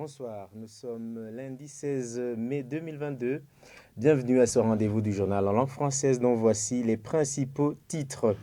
Bonsoir, nous sommes lundi 16 mai 2022. Bienvenue à ce rendez-vous du journal en langue française dont voici les principaux titres.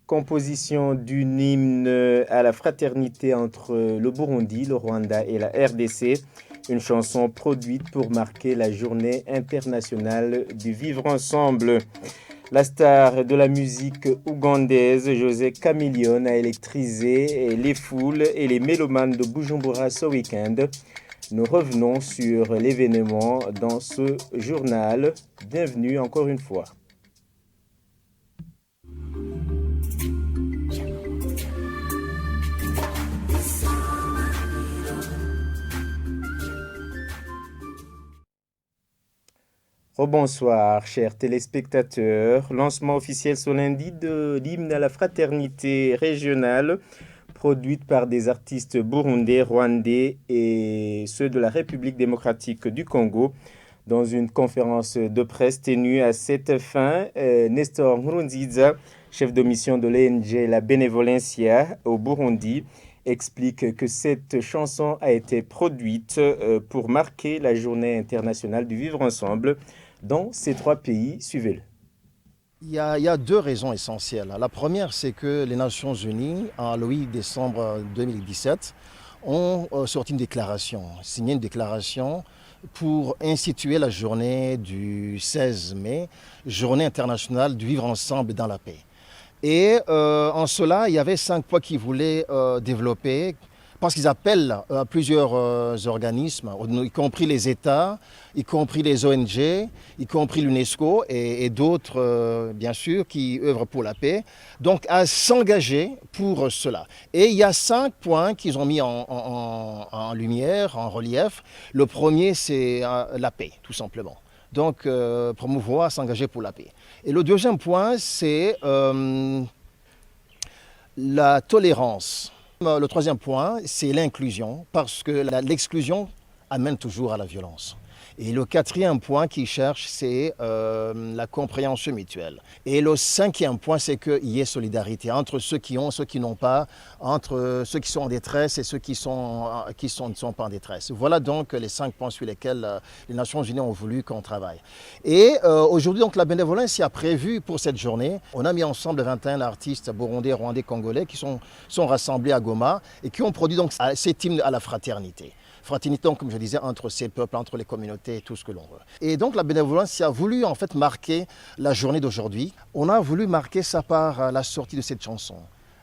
Composition d'une hymne à la fraternité entre le Burundi, le Rwanda et la RDC. Une chanson produite pour marquer la journée internationale du vivre ensemble. La star de la musique ougandaise, José Chameleone, a électrisé les foules et les mélomanes de Bujumbura ce week-end. Nous revenons sur l'événement dans ce journal. Bienvenue encore une fois. Bonsoir, chers téléspectateurs. Lancement officiel ce lundi de l'hymne à la fraternité régionale, produite par des artistes burundais, rwandais et ceux de la République démocratique du Congo. Dans une conférence de presse tenue à cette fin, Nestor Nkurunziza, chef de mission de l'ONG La Benevolencia au Burundi, explique que cette chanson a été produite pour marquer la journée internationale du vivre ensemble dans ces trois pays. Suivez-le. Il y a deux raisons essentielles. La première, c'est que les Nations Unies, le 8 décembre 2017, ont sorti une déclaration, signé une déclaration pour instituer la journée du 16 mai, journée internationale du vivre ensemble dans la paix. Et en cela, il y avait 5 points qu'ils voulaient développer, parce qu'ils appellent plusieurs organismes, y compris les États, y compris les ONG, y compris l'UNESCO et d'autres, bien sûr, qui œuvrent pour la paix, donc à s'engager pour cela. Et il y a 5 points qu'ils ont mis en lumière, en relief. Le premier, c'est la paix, tout simplement. Donc, promouvoir, s'engager pour la paix. Et le deuxième point, c'est la tolérance. Le troisième point, c'est l'inclusion, parce que l'exclusion amène toujours à la violence. Et le quatrième point qu'ils cherchent, c'est la compréhension mutuelle. Et le cinquième point, c'est qu'il y ait solidarité entre ceux qui ont, ceux qui n'ont pas, entre ceux qui sont en détresse et ceux qui ne sont pas en détresse. Voilà donc les 5 points sur lesquels les Nations Unies ont voulu qu'on travaille. Et aujourd'hui, donc, la Benevolencia a prévu pour cette journée, on a mis ensemble 21 artistes burundais, rwandais, congolais qui sont rassemblés à Goma et qui ont produit donc cet hymne à la fraternité. Fraternité, donc, comme je disais, entre ces peuples, entre les communautés et tout ce que l'on veut. Et donc la Benevolencia a voulu en fait marquer la journée d'aujourd'hui. On a voulu marquer ça par la sortie de cette chanson,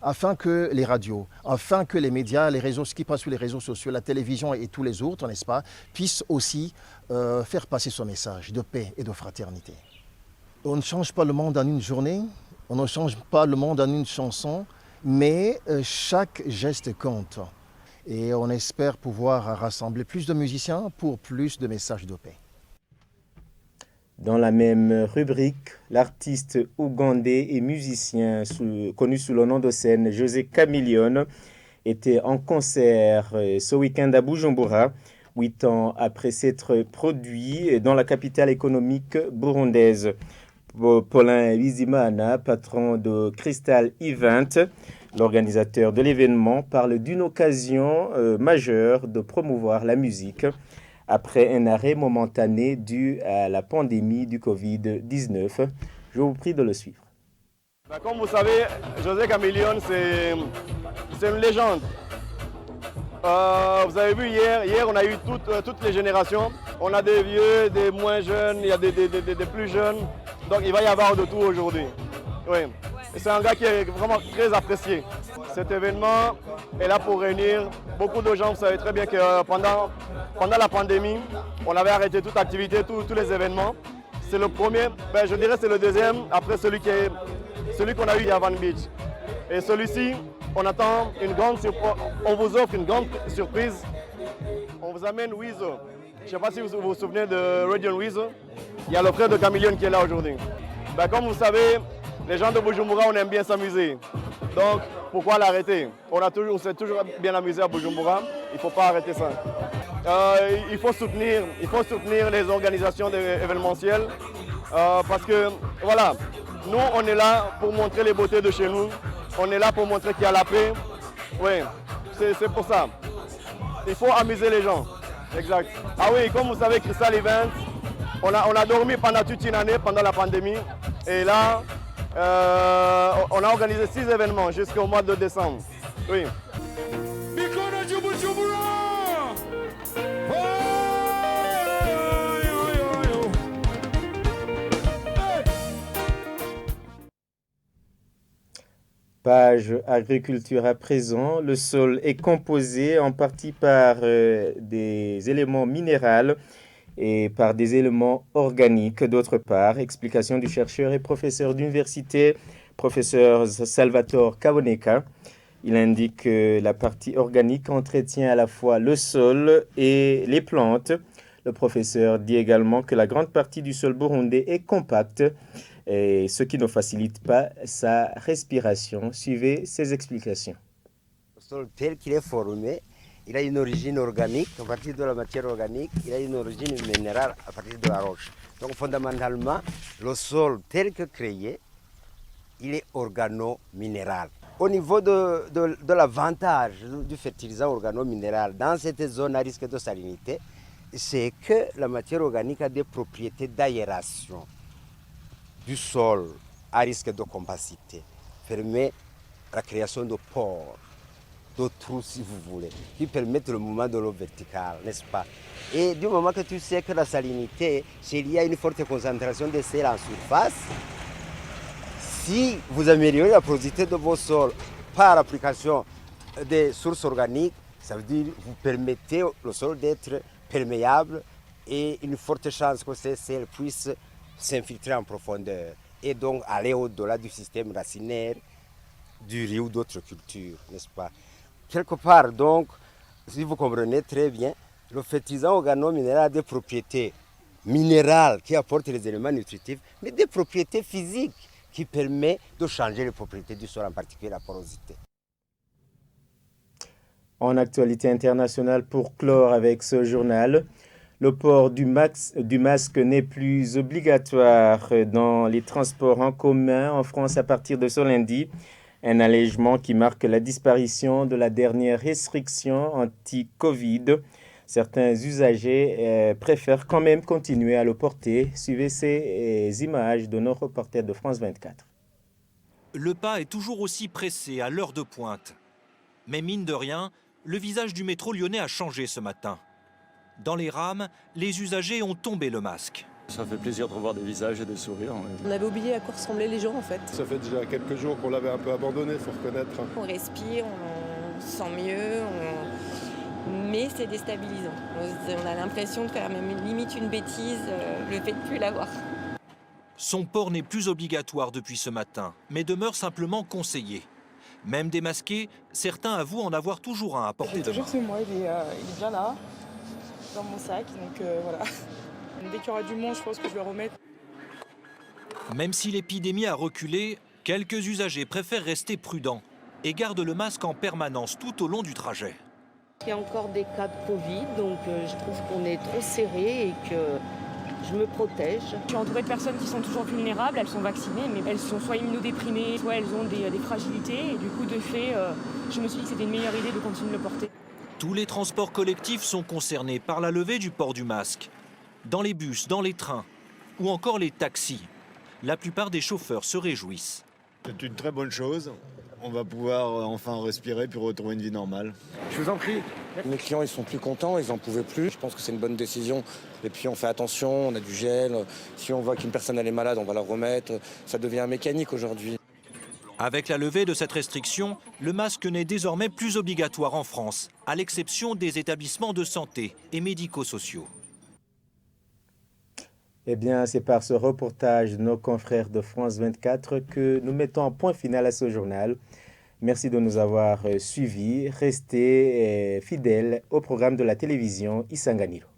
afin que les radios, afin que les médias, les réseaux, ce qui passe sur les réseaux sociaux, la télévision et tous les autres, n'est-ce pas, puissent aussi faire passer ce message de paix et de fraternité. On ne change pas le monde en une journée, on ne change pas le monde en une chanson, mais chaque geste compte. Et on espère pouvoir rassembler plus de musiciens pour plus de messages de paix. Dans la même rubrique, l'artiste ougandais et musicien connu sous le nom de scène José Chameleone était en concert ce week-end à Bujumbura, 8 ans après s'être produit dans la capitale économique burundaise. Paulin Bizimana, patron de Crystal Event, l'organisateur de l'événement, parle d'une occasion majeure de promouvoir la musique après un arrêt momentané dû à la pandémie du Covid-19. Je vous prie de le suivre. Comme vous savez, José Chameleone, c'est une légende. Vous avez vu hier on a eu toutes les générations. On a des vieux, des moins jeunes, il y a des plus jeunes. Donc il va y avoir de tout aujourd'hui. Oui. C'est un gars qui est vraiment très apprécié. Cet événement est là pour réunir beaucoup de gens. Vous savez très bien que pendant la pandémie, on avait arrêté toute activité, tous les événements. C'est le premier, je dirais c'est le deuxième, après celui qu'on a eu à Van Beach. Et celui-ci, on attend une grande surprise. On vous offre une grande surprise. On vous amène Weezo. Je ne sais pas si vous vous souvenez de Radiant Weezo. Il y a le frère de Chameleone qui est là aujourd'hui. Comme vous savez, les gens de Bujumbura, on aime bien s'amuser. Donc, pourquoi l'arrêter? On s'est toujours bien amusé à Bujumbura. Il ne faut pas arrêter ça. Il faut soutenir les organisations événementielles. Parce que, voilà, nous, on est là pour montrer les beautés de chez nous. On est là pour montrer qu'il y a la paix. Oui, c'est pour ça. Il faut amuser les gens. Exact. Ah oui, comme vous savez, Crystal Events, on a dormi pendant toute une année, pendant la pandémie. Et là, on a organisé 6 événements jusqu'au mois de décembre. Oui. Page agriculture à présent. Le sol est composé en partie par des éléments minéraux et par des éléments organiques d'autre part. Explication du chercheur et professeur d'université, professeur Salvatore Cavoneka. Il indique que la partie organique entretient à la fois le sol et les plantes. Le professeur dit également que la grande partie du sol burundais est compacte, et ce qui ne facilite pas sa respiration. Suivez ses explications. Le sol tel qu'il est formé, il a une origine organique à partir de la matière organique, il a une origine minérale à partir de la roche. Donc fondamentalement, le sol tel que créé, il est organo-minéral. Au niveau de l'avantage du fertilisant organo-minéral dans cette zone à risque de salinité, c'est que la matière organique a des propriétés d'aération du sol à risque de compacité, permet la création de pores, de trous si vous voulez, qui permettent le mouvement de l'eau verticale, n'est-ce pas? Et du moment que tu sais que la salinité, s'il y a une forte concentration de sel en surface, si vous améliorez la porosité de vos sols par l'application des sources organiques, ça veut dire que vous permettez au sol d'être perméable et une forte chance que ces sels puissent s'infiltrer en profondeur et donc aller au-delà du système racinaire du riz ou d'autres cultures, n'est-ce pas? Quelque part, donc, si vous comprenez très bien, le fertilisant organo-minéral a des propriétés minérales qui apportent les éléments nutritifs, mais des propriétés physiques qui permettent de changer les propriétés du sol, en particulier la porosité. En actualité internationale, pour clore avec ce journal, le port du masque n'est plus obligatoire dans les transports en commun en France à partir de ce lundi. Un allègement qui marque la disparition de la dernière restriction anti-Covid. Certains usagers préfèrent quand même continuer à le porter. Suivez ces images de nos reporters de France 24. Le pas est toujours aussi pressé à l'heure de pointe. Mais mine de rien, le visage du métro lyonnais a changé ce matin. Dans les rames, les usagers ont tombé le masque. Ça fait plaisir de revoir des visages et des sourires. On avait oublié à quoi ressemblaient les gens en fait. Ça fait déjà quelques jours qu'on l'avait un peu abandonné, il faut reconnaître. On respire, on se sent mieux, mais c'est déstabilisant. On a l'impression de faire même limite une bêtise, le fait de ne plus l'avoir. Son port n'est plus obligatoire depuis ce matin, mais demeure simplement conseillé. Même démasqués, certains avouent en avoir toujours un à portée de main. Toujours sur moi, il est bien là, dans mon sac, donc voilà. Dès qu'il y aura du monde, je pense que je vais le remettre. Même si l'épidémie a reculé, quelques usagers préfèrent rester prudents et gardent le masque en permanence tout au long du trajet. Il y a encore des cas de Covid, donc je trouve qu'on est trop serré et que je me protège. Je suis entourée de personnes qui sont toujours vulnérables, elles sont vaccinées, mais elles sont soit immunodéprimées, soit elles ont des fragilités. Et du coup, de fait, je me suis dit que c'était une meilleure idée de continuer de le porter. Tous les transports collectifs sont concernés par la levée du port du masque. Dans les bus, dans les trains ou encore les taxis, la plupart des chauffeurs se réjouissent. C'est une très bonne chose. On va pouvoir enfin respirer puis retrouver une vie normale. Je vous en prie. Mes clients, ils sont plus contents, ils n'en pouvaient plus. Je pense que c'est une bonne décision. Et puis on fait attention, on a du gel. Si on voit qu'une personne elle est malade, on va la remettre. Ça devient mécanique aujourd'hui. Avec la levée de cette restriction, le masque n'est désormais plus obligatoire en France, à l'exception des établissements de santé et médico-sociaux. Eh bien, c'est par ce reportage de nos confrères de France 24 que nous mettons un point final à ce journal. Merci de nous avoir suivis. Restez fidèles au programme de la télévision Isanganiro.